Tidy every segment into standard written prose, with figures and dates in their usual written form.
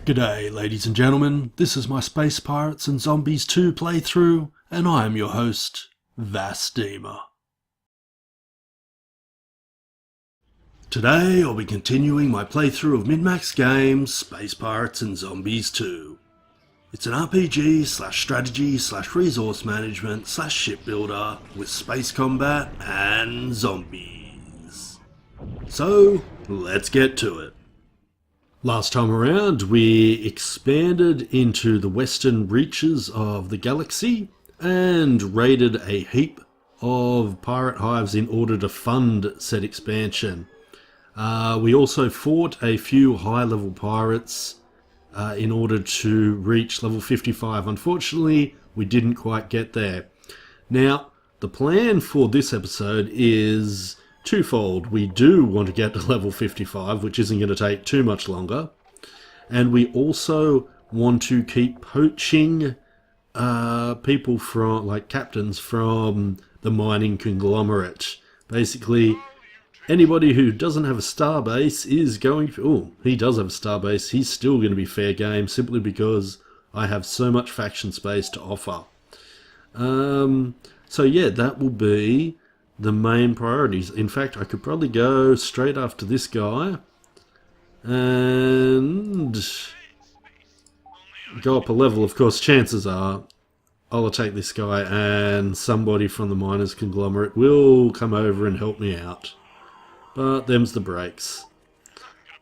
G'day ladies and gentlemen, this is my Space Pirates and Zombies 2 playthrough, and I am your host, Vasdema. Today I'll be continuing my playthrough of min-max games, Space Pirates and Zombies 2. It's an RPG slash strategy slash resource management slash shipbuilder with space combat and zombies. So, let's get to it. Last time around, we expanded into the western reaches of the galaxy and raided a heap of pirate hives in order to fund said expansion. We also fought a few high-level pirates in order to reach level 55. Unfortunately, we didn't quite get there. Now, the plan for this episode is twofold. We do want to get to level 55, which isn't going to take too much longer. And we also want to keep poaching people from, like captains from the Mining Conglomerate. Basically, anybody who doesn't have a starbase is going to... Oh, he does have a starbase. He's still going to be fair game, simply because I have so much faction space to offer. So yeah, that will be the main priorities. In fact, I could probably go straight after this guy and go up a level. Of course, chances are I'll attack this guy and somebody from the Miners Conglomerate will come over and help me out. But them's the breaks.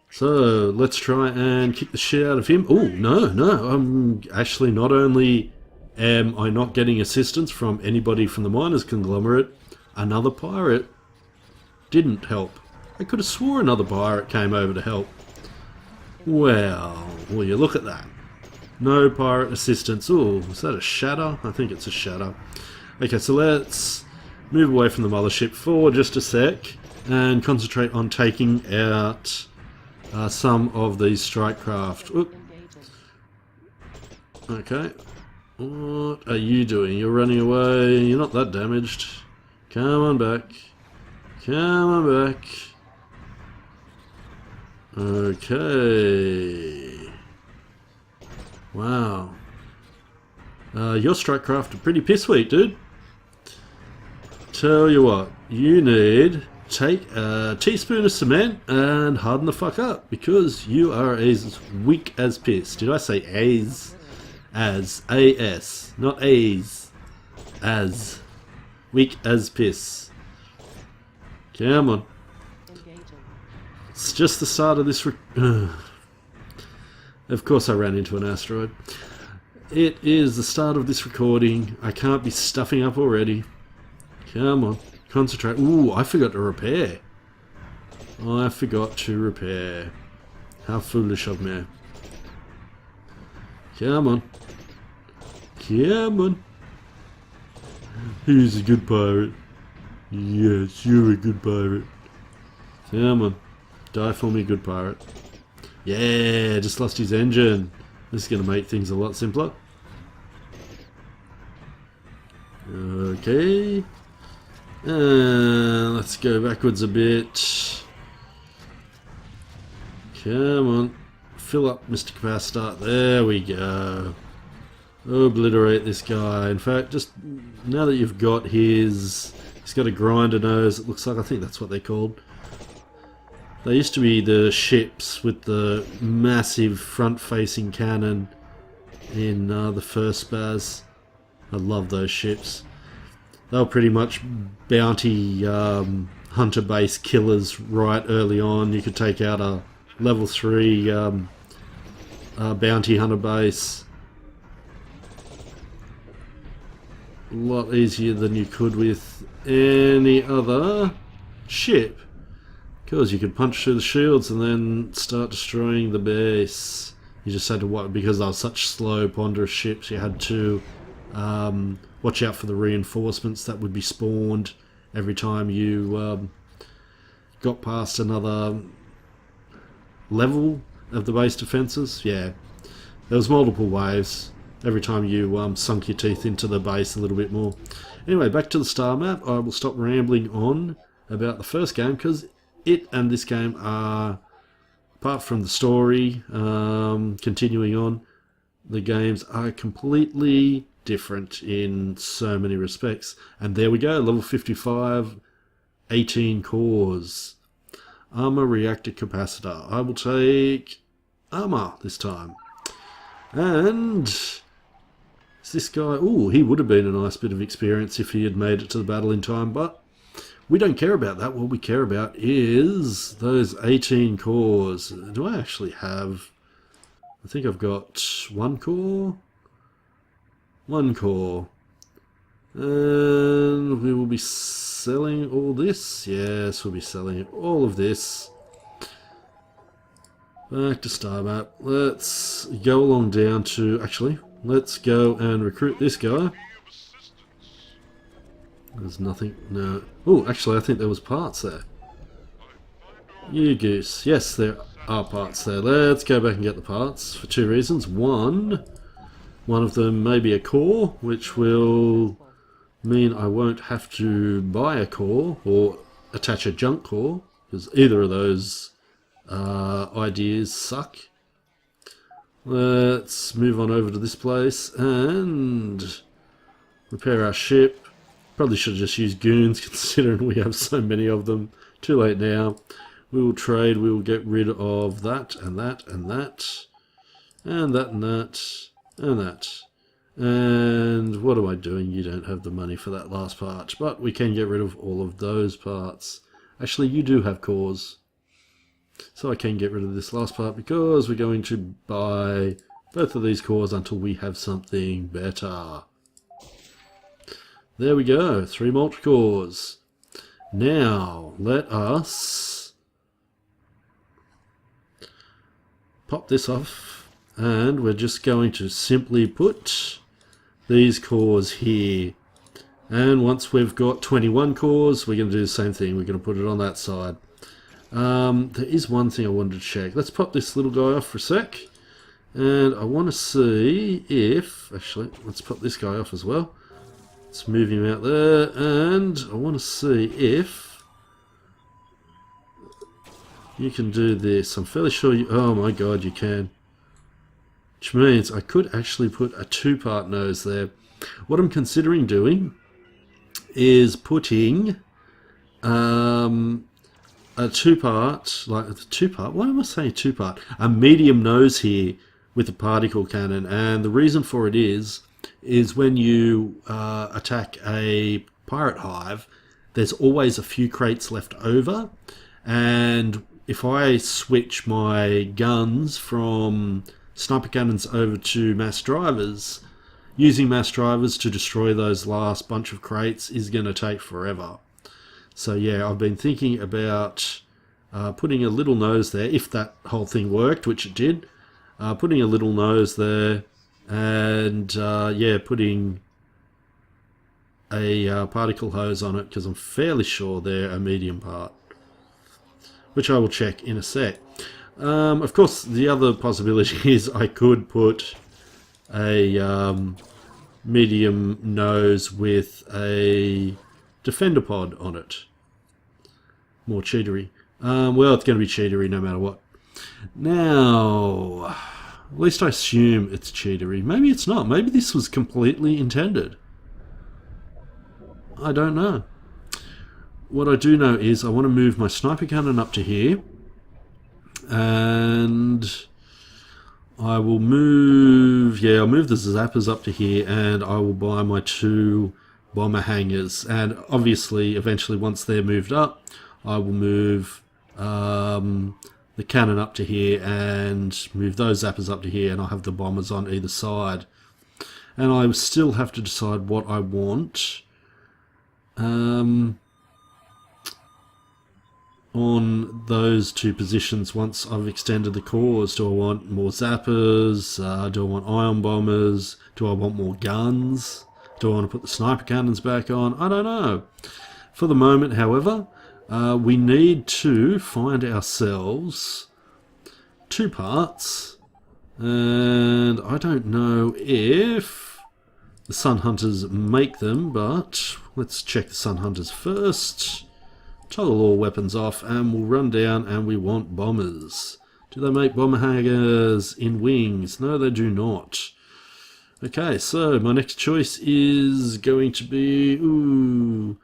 So let's try and kick the shit out of him. Oh, no, I'm actually, not only am I not getting assistance from anybody from the Miners Conglomerate, another pirate didn't help. I could have swore another pirate came over to help. Well, will you look at that. No pirate assistance. Oh, is that a shatter? I think it's a shatter. Okay, so let's move away from the mothership for just a sec and concentrate on taking out some of these strike craft. Oop. Okay. What are you doing? You're running away. You're not that damaged. Come on back. Come on back. Okay. Wow. Your strike craft are pretty piss weak, dude. Tell you what, you need take a teaspoon of cement and harden the fuck up, because you are as weak as piss. Did I say as? As. A-S. Not A's. As. Weak as piss. Come on. It's just the start of this... Of course I ran into an asteroid. It is the start of this recording. I can't be stuffing up already. Come on. Concentrate. Ooh, I forgot to repair. I forgot to repair. How foolish of me. Come on. Come on. Who's a good pirate? Yes, you're a good pirate. Come on. Die for me, good pirate. Yeah, just lost his engine. This is going to make things a lot simpler. Okay. Let's go backwards a bit. Come on. Fill up, Mr. Capacitor. There we go. Obliterate this guy. In fact, just now that you've got his... He's got a grinder nose, it looks like. I think that's what they're called. They used to be the ships with the massive front-facing cannon in the first Spaz. I love those ships. They were pretty much bounty hunter base killers right early on. You could take out a level 3 bounty hunter base a lot easier than you could with any other ship, because you could punch through the shields and then start destroying the base. You just had to watch, because they were such slow, ponderous ships, you had to watch out for the reinforcements that would be spawned every time you got past another level of the base defences. Yeah, there was multiple waves every time you sunk your teeth into the base a little bit more. Anyway, back to the star map. I will stop rambling on about the first game, because it and this game are apart from the story, continuing on, the games are completely different in so many respects. And there we go, level 55, 18 cores. Armor reactor capacitor. I will take armor this time. And is this guy... Ooh, he would have been a nice bit of experience if he had made it to the battle in time, but we don't care about that. What we care about is those 18 cores. Do I actually have... I think I've got one core. One core. And we will be selling all this. Yes, we'll be selling all of this. Back to star map. Let's go along down to... Actually, let's go and recruit this guy. There's nothing... No. Oh, actually, I think there was parts there. You goose. Yes, there are parts there. Let's go back and get the parts for two reasons. One of them may be a core, which will mean I won't have to buy a core or attach a junk core, because either of those ideas suck. Let's move on over to this place and repair our ship. Probably should have just used goons considering we have so many of them. Too late now. We will trade, we will get rid of that and that and that. And that and that and that. And what am I doing? You don't have the money for that last part. But we can get rid of all of those parts. Actually, you do have cores. So I can get rid of this last part because we're going to buy both of these cores until we have something better. There we go, 3 multi-cores. Now, let us pop this off, and we're just going to simply put these cores here. And once we've got 21 cores, we're going to do the same thing. We're going to put it on that side. There is one thing I wanted to check. Let's pop this little guy off for a sec. And I want to see if... Actually, let's pop this guy off as well. Let's move him out there, and I want to see if you can do this. I'm fairly sure you... Oh my god, you can. Which means I could actually put a 2-part nose there. What I'm considering doing is putting a 2-part... Like, 2-part? Why am I saying 2-part? A medium nose here with a particle cannon, and the reason for it is when you attack a pirate hive, there's always a few crates left over, and if I switch my guns from sniper cannons over to mass drivers, using mass drivers to destroy those last bunch of crates is going to take forever. So yeah, I've been thinking about putting a little nose there, if that whole thing worked, which it did, putting a little nose there, and yeah, putting a particle hose on it, because I'm fairly sure they're a medium part, which I will check in a sec. Of course, the other possibility is I could put a medium nose with a defender pod on it. More cheatery. Well, it's going to be cheatery no matter what. Now... At least I assume it's cheatery. Maybe it's not. Maybe this was completely intended. I don't know. What I do know is I want to move my sniper cannon up to here. And I will move... Yeah, I'll move the zappers up to here, and I will buy my 2 bomber hangars. And obviously, eventually, once they're moved up, I will move... the cannon up to here and move those zappers up to here, and I'll have the bombers on either side. And I still have to decide what I want on those 2 positions once I've extended the cores. Do I want more zappers? Do I want ion bombers? Do I want more guns? Do I want to put the sniper cannons back on? I don't know. For the moment, however, we need to find ourselves 2 parts, and I don't know if the Sun Hunters make them, but let's check the Sun Hunters first. Toggle all weapons off, and we'll run down, and we want bombers. Do they make bomber hangars in wings? No, they do not. Okay, so my next choice is going to be... Ooh...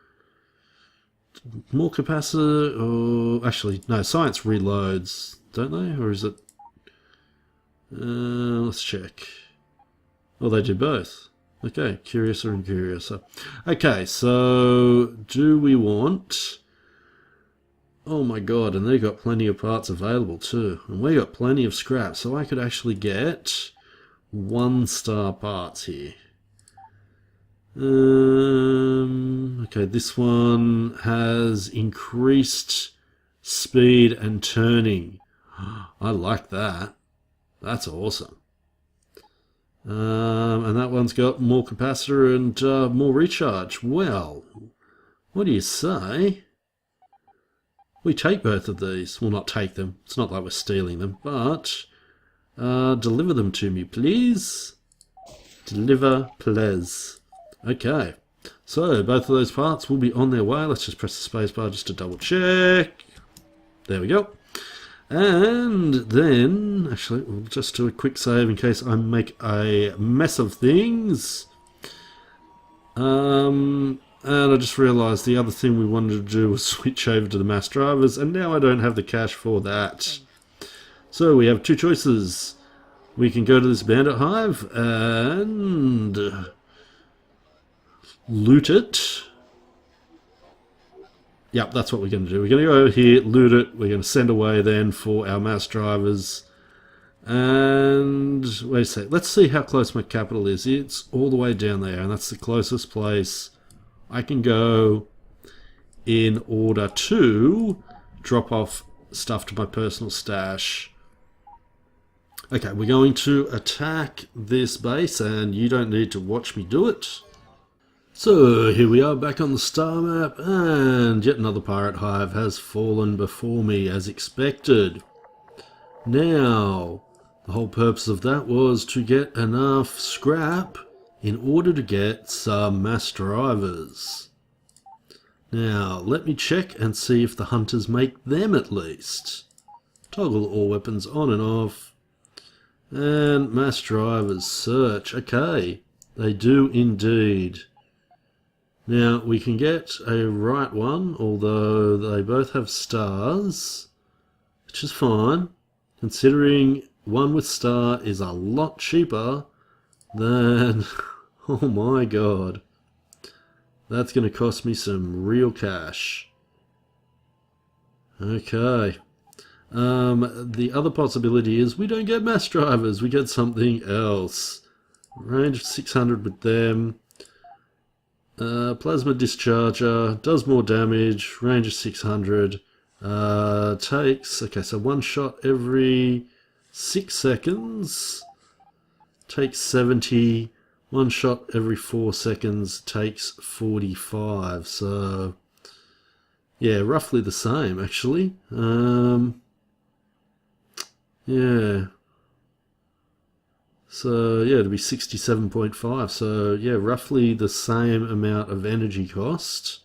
More capacitor, or... Actually, no, science reloads, don't they? Or is it... let's check. Oh, they do both. Okay, curiouser and curiouser. Okay, so do we want... Oh my god, and they got plenty of parts available too. And we got plenty of scrap, so I could actually get 1-star parts here. Okay, this one has increased speed and turning. I like that. That's awesome. And that one's got more capacitor and more recharge. Well, what do you say? We take both of these. Well, not take them. It's not like we're stealing them, but deliver them to me, please. Deliver, please. Okay. So, both of those parts will be on their way. Let's just press the spacebar just to double check. There we go. And then, actually, we'll just do a quick save in case I make a mess of things. And I just realised the other thing we wanted to do was switch over to the mass drivers, and now I don't have the cash for that. So we have two choices. We can go to this bandit hive and loot it. Yep, that's what we're going to do. We're going to go over here, loot it. We're going to send away then for our mass drivers. And wait a sec. Let's see how close my capital is. It's all the way down there, and that's the closest place I can go in order to drop off stuff to my personal stash. Okay, we're going to attack this base, and you don't need to watch me do it. So here we are back on the star map, and yet another pirate hive has fallen before me as expected. Now, the whole purpose of that was to get enough scrap in order to get some mass drivers. Now, let me check and see if the hunters make them at least. Toggle all weapons on and off. And mass drivers search. Okay, they do indeed. Now, we can get a right one, although they both have stars, which is fine, considering one with star is a lot cheaper than... Oh my god. That's going to cost me some real cash. Okay. The other possibility is we don't get mass drivers, we get something else. Range of 600 with them. Plasma discharger, does more damage, range of 600. Takes, okay, so one shot every 6 seconds. Takes 70. One shot every 4 seconds takes 45. So, yeah, roughly the same, actually. Yeah. So, yeah, it'll be 67.5. So, yeah, roughly the same amount of energy cost.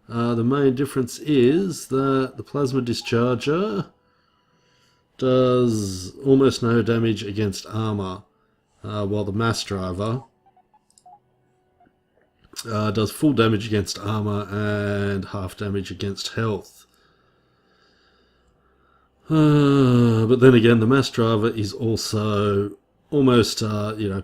The main difference is that the plasma discharger does almost no damage against armor, while the mass driver does full damage against armor and half damage against health. But then again, the mass driver is also almost,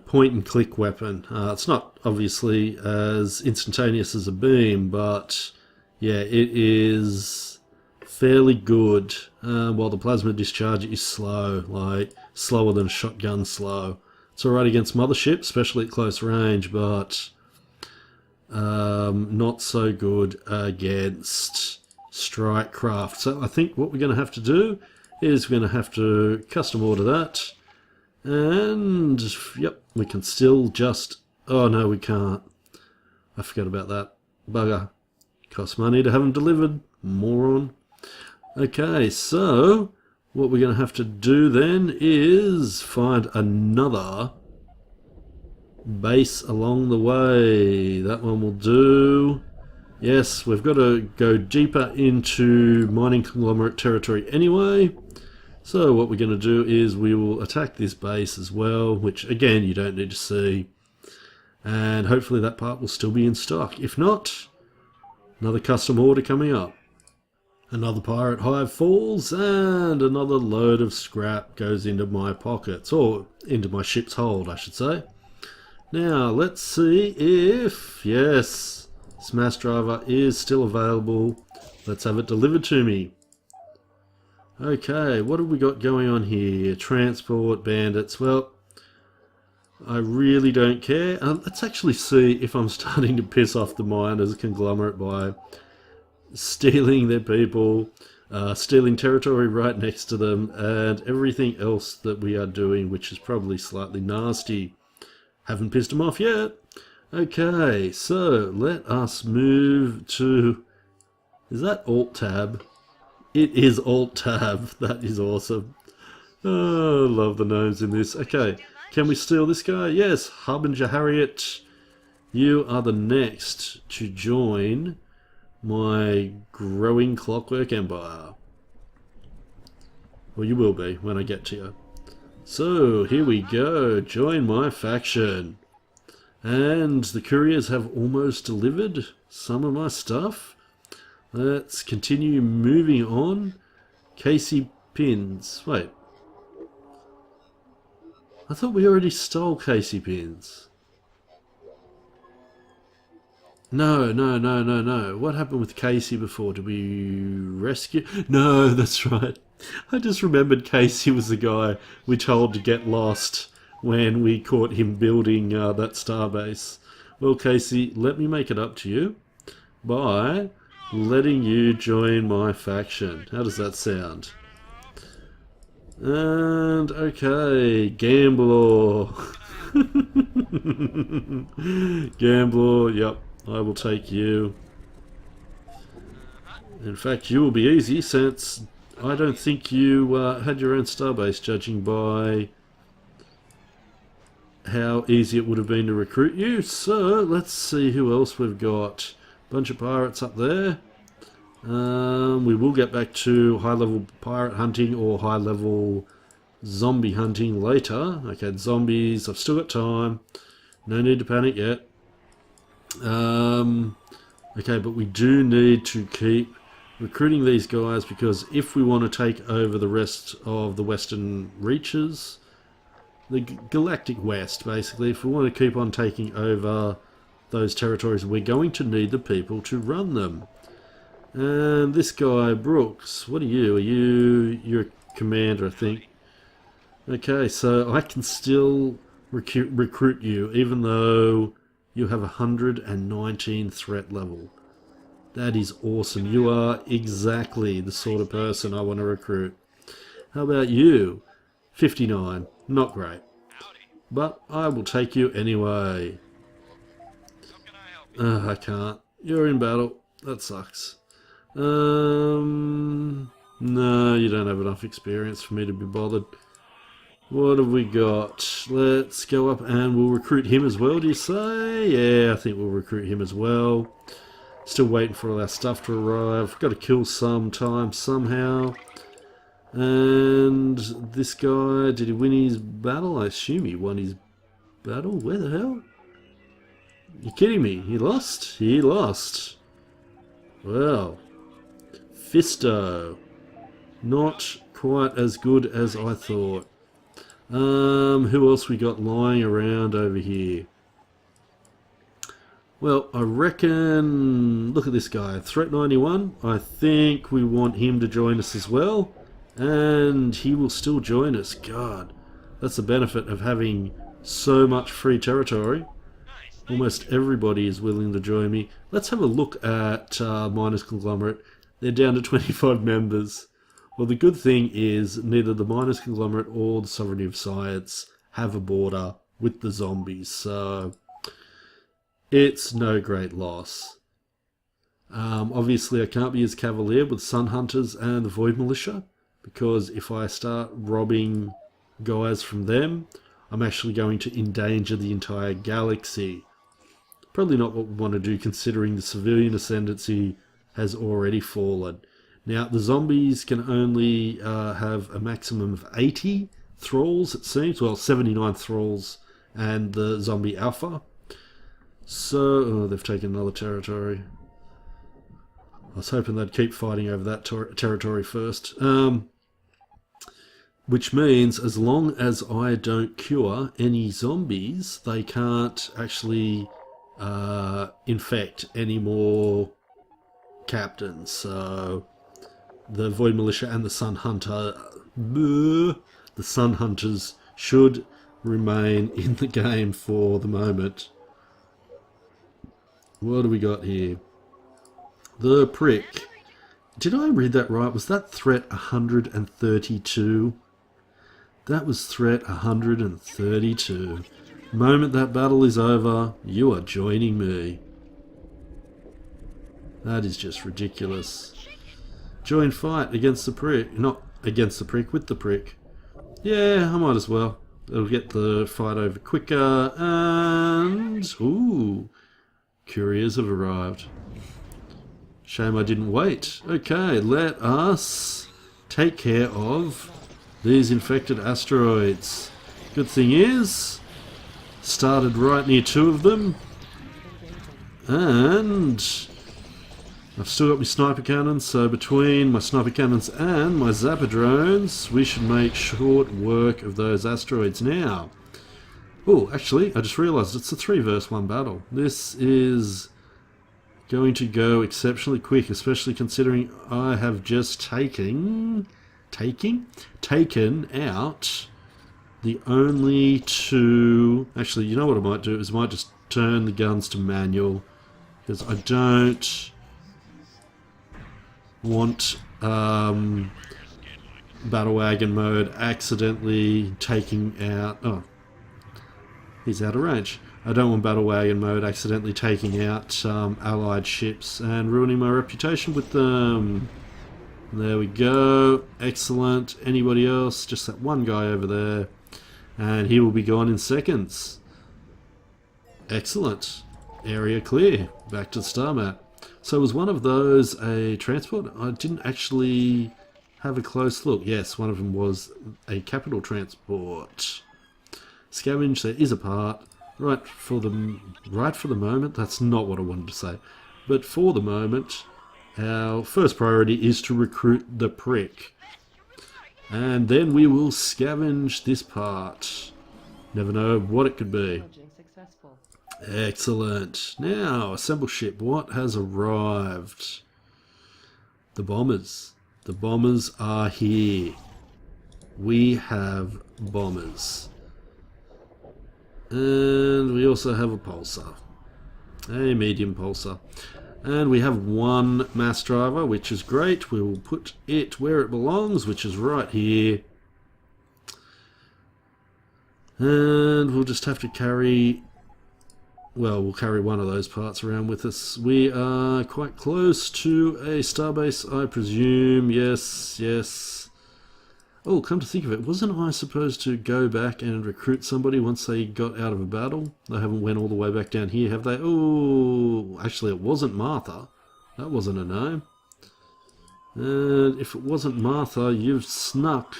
point and click weapon. It's not obviously as instantaneous as a beam, but yeah, it is fairly good. While the plasma discharger is slow, like slower than a shotgun slow. It's alright against mothership, especially at close range, but not so good against strike craft. So I think what we're going to have to do is we're going to have to custom order that. And, yep, we can still just... Oh, no, we can't. I forgot about that. Bugger. Costs money to have them delivered. Moron. Okay, so what we're going to have to do then is find another base along the way. That one will do. Yes, we've got to go deeper into Mining Conglomerate territory anyway. So what we're going to do is we will attack this base as well, which again you don't need to see. And hopefully that part will still be in stock. If not, another custom order coming up. Another pirate hive falls, and another load of scrap goes into my pockets, or into my ship's hold, I should say. Now, let's see if, yes, Smash Driver is still available. Let's have it delivered to me. Okay, what have we got going on here? Transport, bandits, well, I really don't care. Let's actually see if I'm starting to piss off the Miners Conglomerate by stealing their people, stealing territory right next to them, and everything else that we are doing, which is probably slightly nasty. Haven't pissed them off yet. Okay, so let us move to... Is that Alt-Tab? It is Alt-Tab. That is awesome. Oh, I love the names in this. Okay, can we steal this guy? Yes, Harbinger Harriet. You are the next to join my growing clockwork empire. Well, you will be when I get to you. So, here we go. Join my faction. And the couriers have almost delivered some of my stuff. Let's continue moving on. Casey pins. Wait. I thought we already stole Casey pins. No. What happened with Casey before? Did we rescue? No, that's right. I just remembered Casey was the guy we told to get lost when we caught him building that starbase. Well, Casey, let me make it up to you by letting you join my faction. How does that sound? And, okay, Gambler. Gambler, yep. I will take you. In fact, you will be easy since I don't think you had your own starbase, judging by how easy it would have been to recruit you. So, let's see who else we've got. Bunch of pirates up there. We will get back to high-level pirate hunting or high-level zombie hunting later. Okay, zombies, I've still got time. No need to panic yet. Okay, but we do need to keep recruiting these guys, because if we want to take over the rest of the western reaches, the galactic west basically, if we want to keep on taking over those territories, we're going to need the people to run them. And this guy, Brooks, what are you? You're a commander, I think. Okay, so I can still recruit you, even though you have 119 threat level. That is awesome. You are exactly the sort of person I want to recruit. How about you? 59. Not great. But I will take you anyway. I can't. You're in battle. That sucks. No, you don't have enough experience for me to be bothered. What have we got? Let's go up and we'll recruit him as well, do you say? Yeah, I think we'll recruit him as well. Still waiting for all our stuff to arrive. Got to kill some time somehow. And this guy, did he win his battle? I assume he won his battle. Where the hell? You're kidding me. He lost? He lost. Well, Fisto. Not quite as good as I thought. Who else we got lying around over here? Well, I reckon, look at this guy, Threat 91. I think we want him to join us as well. And he will still join us. God, that's the benefit of having so much free territory. Almost everybody is willing to join me. Let's have a look at Miners Conglomerate. They're down to 25 members. Well, the good thing is neither the Miners Conglomerate or the Sovereignty of Science have a border with the zombies, so it's no great loss. Obviously, I can't be as cavalier with Sun Hunters and the Void Militia, because if I start robbing guys from them, I'm actually going to endanger the entire galaxy. Probably not what we want to do, considering the Civilian Ascendancy has already fallen. Now, the zombies can only have a maximum of 80 thralls, it seems. Well, 79 thralls and the zombie alpha. So, oh, they've taken another territory. I was hoping they'd keep fighting over that territory first. Which means as long as I don't cure any zombies, they can't actually infect any more captains. So the Void Militia and the Sun Hunter, the Sun Hunters should remain in the game for the moment. What do we got here? The prick. Did I read that right? Was that threat 132? That was threat 132. The moment that battle is over, you are joining me. That is just ridiculous. Join fight against the prick. Not against the prick, with the prick. Yeah, I might as well. It'll get the fight over quicker. And... ooh. Couriers have arrived. Shame I didn't wait. Okay, let us take care of these infected asteroids. Good thing is, started right near two of them. And I've still got my sniper cannons, so between my sniper cannons and my zapper drones, we should make short work of those asteroids now. Oh, actually, I just realised it's a 3 versus 1 battle. This is going to go exceptionally quick, especially considering I have just taken out the only two... Actually, you know what I might do is I might just turn the guns to manual, because I don't want battle wagon mode accidentally taking out... oh, he's out of range. I don't want battle wagon mode accidentally taking out allied ships and ruining my reputation with them. There we go. Excellent. Anybody else? Just that one guy over there. And he will be gone in seconds. Excellent. Area clear. Back to the star map. So was one of those a transport? I didn't actually have a close look. Yes, one of them was a capital transport. Scavenge, there is a part. Right for the moment, that's not what I wanted to say. But for the moment, our first priority is to recruit the prick. And then we will scavenge this part. Never know what it could be. Excellent. Now, assemble ship. What has arrived? The bombers. The bombers are here. We have bombers. And we also have a pulsar. A medium pulsar. And we have one mass driver, which is great. We will put it where it belongs, which is right here. And we'll just have to carry... well, we'll carry one of those parts around with us. We are quite close to a starbase, I presume. Yes, yes. Oh, come to think of it, wasn't I supposed to go back and recruit somebody once they got out of a battle? They haven't went all the way back down here, have they? Oh, actually it wasn't Martha. That wasn't a name. And if it wasn't Martha, you've snuck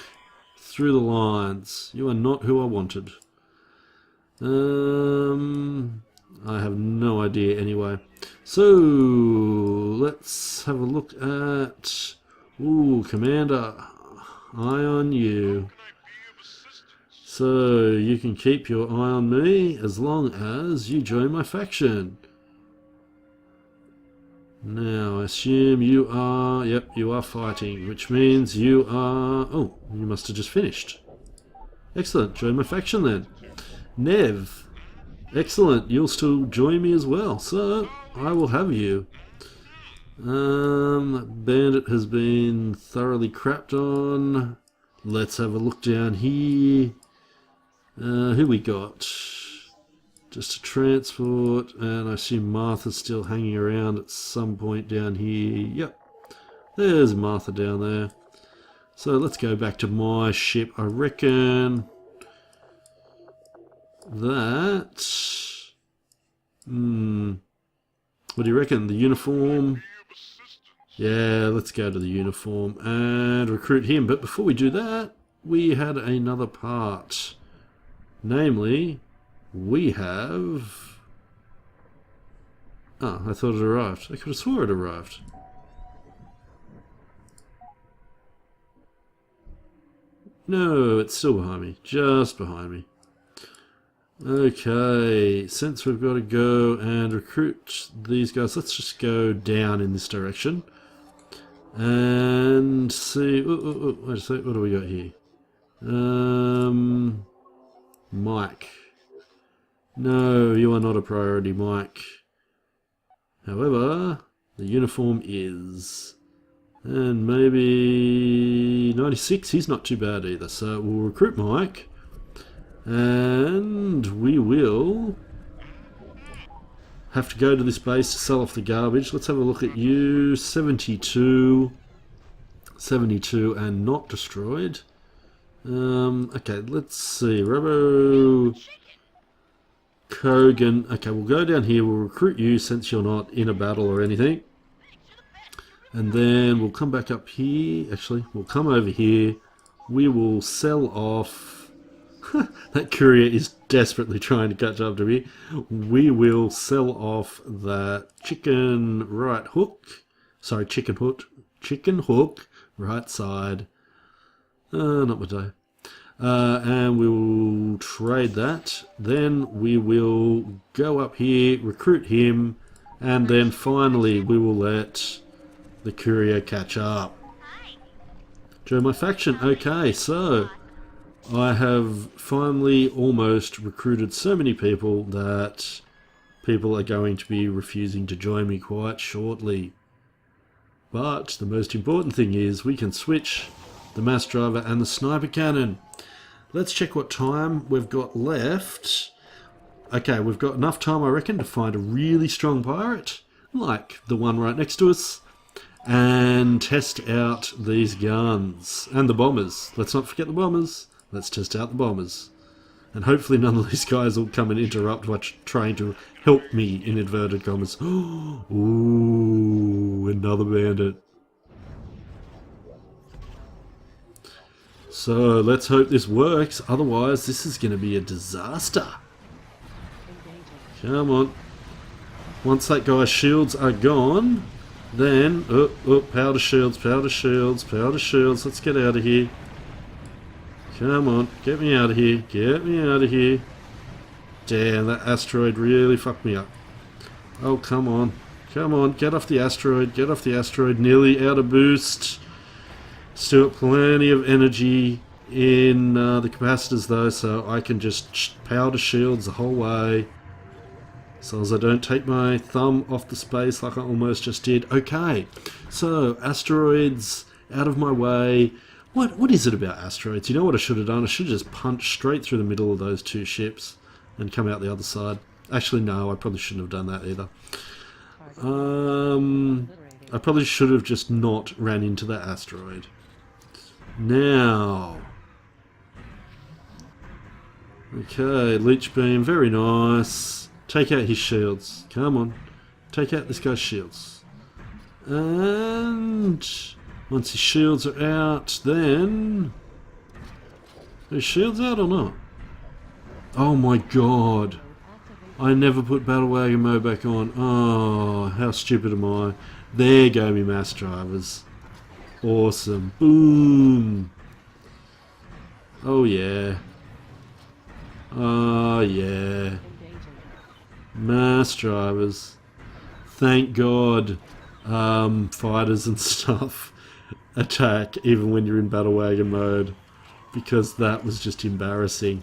through the lines. You are not who I wanted. I have no idea anyway. So, let's have a look at... ooh, Commander... eye on you. So you can keep your eye on me as long as you join my faction. Now I assume you are... yep, you are fighting, which means you are... oh, you must have just finished. Excellent, join my faction then. Nev, excellent, you'll still join me as well, so I will have you. That bandit has been thoroughly crapped on. Let's have a look down here. Who we got? Just a transport, and I assume Martha's still hanging around at some point down here. Yep, there's Martha down there. So let's go back to my ship. I reckon that... what do you reckon? The uniform... Yeah, let's go to the uniform and recruit him. But before we do that, we had another part. Namely, we have... Oh, I thought it arrived. I could have swore it arrived. No, it's still behind me. Just behind me. Okay, since we've got to go and recruit these guys, let's just go down in this direction. And see... wait a sec, what do we got here? Mike. No, you are not a priority, Mike. However, the uniform is. And maybe 96, he's not too bad either. So we'll recruit Mike. And we will have to go to this base to sell off the garbage. Let's have a look at you. 72 and not destroyed. Okay, let's see. Robo Kogan. Okay, we'll go down here. We'll recruit you since you're not in a battle or anything. And then we'll come back up here. Actually, we'll come over here. We will sell off... that courier is desperately trying to catch up to me. We will sell off that chicken right hook. Sorry, chicken hook. Chicken hook, right side. Not my day. And we will trade that. Then we will go up here, recruit him, and then finally we will let the courier catch up. Join my faction. Okay, so I have finally almost recruited so many people that people are going to be refusing to join me quite shortly. But the most important thing is we can switch the mass driver and the sniper cannon. Let's check what time we've got left. Okay, we've got enough time, I reckon, to find a really strong pirate, like the one right next to us, and test out these guns. And the bombers. Let's not forget the bombers. Let's test out the bombers. And hopefully none of these guys will come and interrupt while trying to help me, in inverted commas. Ooh, another bandit. So let's hope this works, otherwise this is going to be a disaster. Come on. Once that guy's shields are gone, then... powder shields, powder shields, powder shields. Let's get out of here. Come on, get me out of here, get me out of here. Damn, that asteroid really fucked me up. Oh, come on. Come on, get off the asteroid, get off the asteroid. Nearly out of boost. Still plenty of energy in the capacitors though, so I can just powder shields the whole way. As long as I don't take my thumb off the space like I almost just did. Okay, so asteroids out of my way. What is it about asteroids? You know what I should have done? I should have just punched straight through the middle of those two ships and come out the other side. Actually, no, I probably shouldn't have done that either. I probably should have just not ran into that asteroid. Now. Okay, leech beam, very nice. Take out his shields. Come on. Take out this guy's shields. And... once his shields are out, then... are his shields out or not? Oh my god. I never put Battle Wagon mode back on. Oh, how stupid am I? There go me mass drivers. Awesome. Boom. Oh yeah. Oh yeah. Mass drivers. Thank God fighters and stuff attack even when you're in Battle Wagon mode, because that was just embarrassing.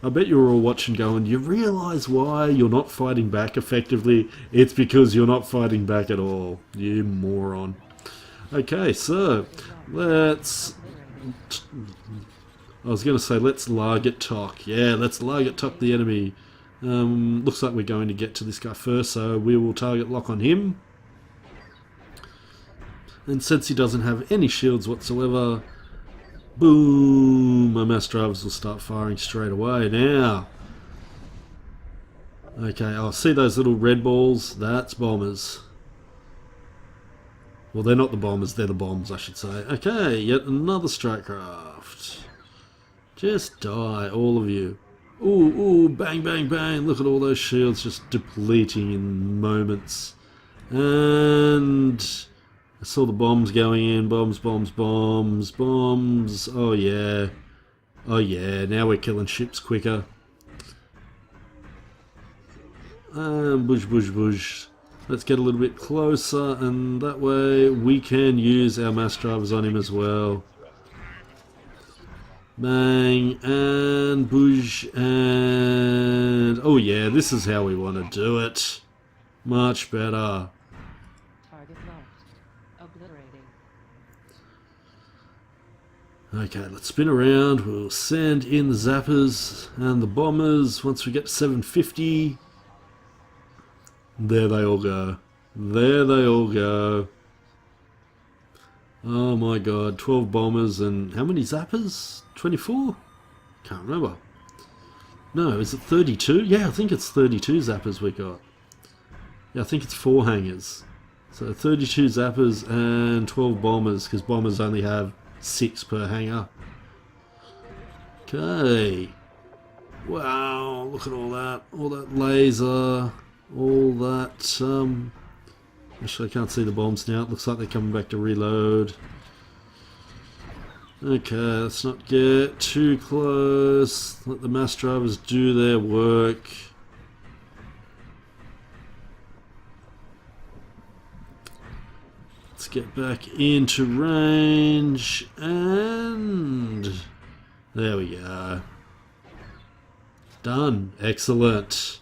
I bet you were all watching going, you realise why you're not fighting back effectively? It's because you're not fighting back at all, you moron. Okay, so let's... I was going to say let's target talk. Yeah, let's target talk the enemy. Looks like we're going to get to this guy first, so we will target lock on him. And since he doesn't have any shields whatsoever, boom, my mass drivers will start firing straight away now. Okay, I'll see those little red balls, that's bombers. Well, they're not the bombers, they're the bombs, I should say. Okay, yet another strike craft. Just die, all of you. Ooh, ooh, bang, bang, bang. Look at all those shields just depleting in moments. And I saw the bombs going in. Bombs, bombs, bombs, bombs. Oh, yeah. Oh, yeah. Now we're killing ships quicker. And bush, bush, bush. Let's get a little bit closer, and that way we can use our mass drivers on him as well. Bang, and bush, and... oh yeah, this is how we want to do it. Much better. Target locked. Obliterating. Okay, let's spin around. We'll send in the zappers and the bombers once we get to 750. There they all go. There they all go. Oh my god, 12 bombers and how many zappers? 24? Can't remember. No, is it 32? Yeah, I think it's 32 zappers we got. Yeah, I think it's 4 hangars. So 32 zappers and 12 bombers, because bombers only have 6 per hangar. Okay. Wow, look at all that laser. All that, actually I can't see the bombs now, it looks like they're coming back to reload. Okay, let's not get too close, let the mass drivers do their work. Let's get back into range, and there we go. Done, excellent.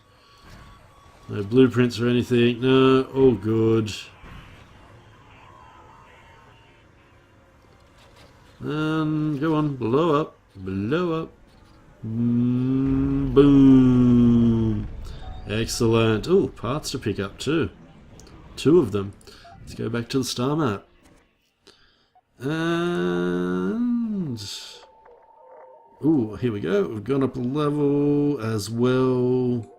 No blueprints or anything. No, all good. And go on, blow up, blow up. Boom. Excellent. Oh, parts to pick up too. 2 of them. Let's go back to the star map. And... ooh, here we go. We've gone up a level as well.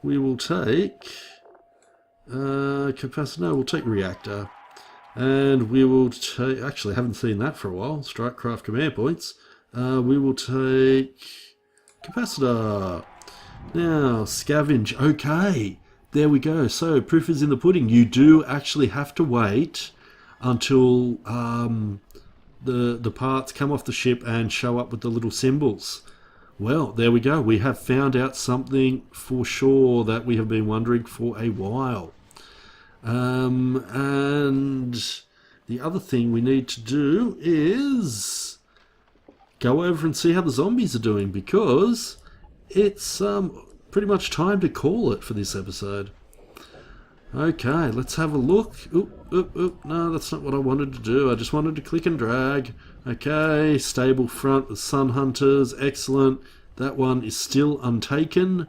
We will take capacitor. No, we'll take reactor, and we will take. Actually, I haven't seen that for a while. Strike craft command points. We will take capacitor. Now scavenge. Okay, there we go. So proof is in the pudding. You do actually have to wait until the parts come off the ship and show up with the little symbols. Well, there we go. We have found out something for sure that we have been wondering for a while. And the other thing we need to do is go over and see how the zombies are doing, because it's pretty much time to call it for this episode. Okay, let's have a look. Oop, oop, oop. No, that's not what I wanted to do. I just wanted to click and drag. Okay, stable front with Sun Hunters. Excellent. That one is still untaken.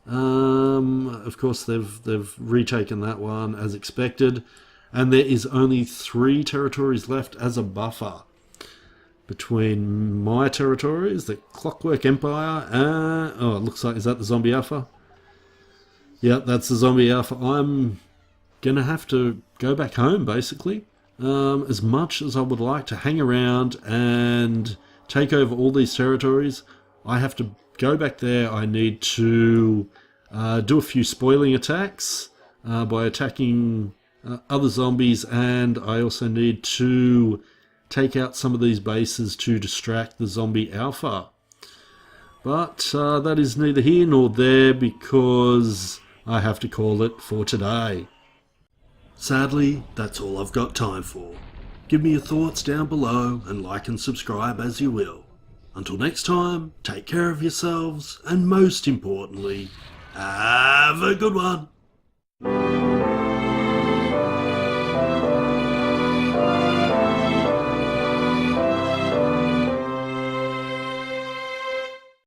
Of course, they've retaken that one as expected. And there is only 3 territories left as a buffer between my territories, the Clockwork Empire, and... oh, it looks like... is that the Zombie Alpha? Yep, that's the Zombie Alpha. I'm gonna have to go back home, basically. As much as I would like to hang around and take over all these territories, I have to go back there. I need to do a few spoiling attacks by attacking other zombies, and I also need to take out some of these bases to distract the Zombie Alpha. But that is neither here nor there, because I have to call it for today. Sadly, that's all I've got time for. Give me your thoughts down below and like and subscribe as you will. Until next time, take care of yourselves, and most importantly, have a good one.